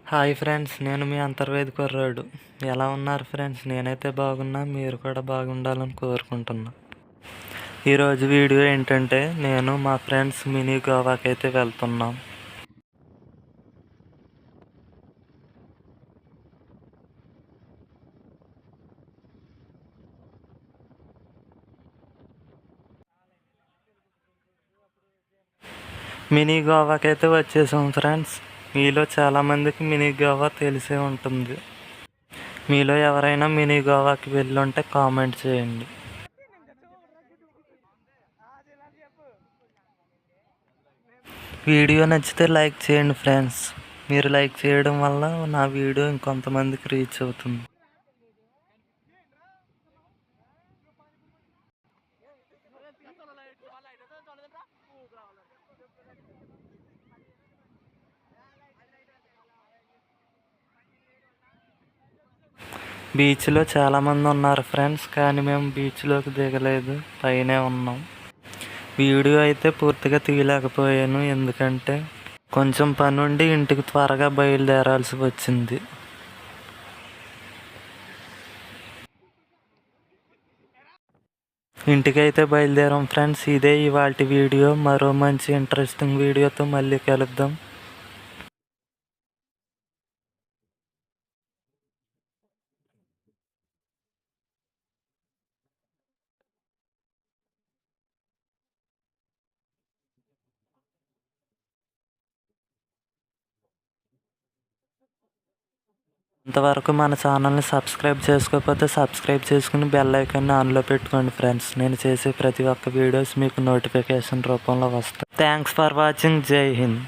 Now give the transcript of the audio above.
Hi friends, నేను మీ అంతర్వేది కుర్రాడు. ఎలా ఉన్నారు ఫ్రెండ్స్? నేనైతే బాగున్నా, మీరు కూడా బాగుండాలని కోరుకుంటున్నా. ఈరోజు వీడియో ఏంటంటే, నేను మా ఫ్రెండ్స్ మినీ గోవాకి అయితే వెళ్తున్నాం. మినీ గోవాకి అయితే వచ్చేసాం ఫ్రెండ్స్. మీలో చాలామందికి మినీ గోవా తెలిసే ఉంటుంది. మీలో ఎవరైనా మినీ గోవాకి వెళ్ళుంటే కామెంట్ చేయండి. వీడియో నచ్చితే లైక్ చేయండి ఫ్రెండ్స్. మీరు లైక్ చేయడం వల్ల నా వీడియో ఇంకొంతమందికి రీచ్ అవుతుంది. బీచ్లో చాలామంది ఉన్నారు ఫ్రెండ్స్, కానీ మేము బీచ్లోకి దిగలేదు, పైనే ఉన్నాం. వీడియో అయితే పూర్తిగా తీయలేకపోయాను, ఎందుకంటే కొంచెం పని ఉండి ఇంటికి త్వరగా బయలుదేరాల్సి వచ్చింది. ఇంటికైతే బయలుదేరాం ఫ్రెండ్స్. ఇదే ఇవాల్టి వీడియో. మరో మంచి ఇంట్రెస్టింగ్ వీడియోతో మళ్ళీ కలుద్దాం. ఇంతవరకు మన ఛానల్ని సబ్స్క్రైబ్ చేసుకోకపోతే సబ్స్క్రైబ్ చేసుకుని బెల్ ఐకాన్ని ఆన్లో పెట్టుకోండి ఫ్రెండ్స్. నేను చేసే ప్రతి ఒక్క వీడియోస్ మీకు నోటిఫికేషన్ రూపంలో వస్తాయి. Thanks for watching. జై హింద్.